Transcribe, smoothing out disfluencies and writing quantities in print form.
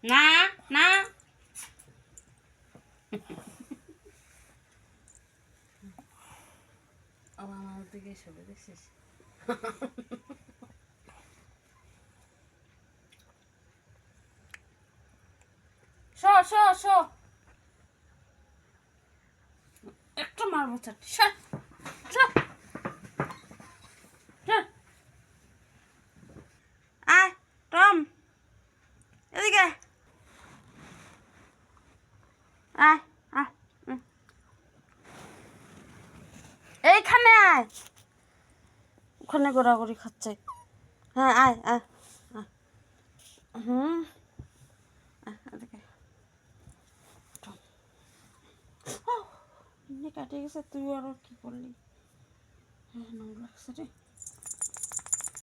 না না আমার দিকে সরে দেখছিস শো শো শো একটা মারবো চারটি সর সর সর আয় টম এদিকে আয় আয় এইখানে আয় ওখানে গোড়াগড়ি খাচ্ছে হ্যাঁ আয় আয় আয় হুম এদিকে কাটে গেছে তুই আরো কি করলি হ্যাঁ নোংরা লাগছে রে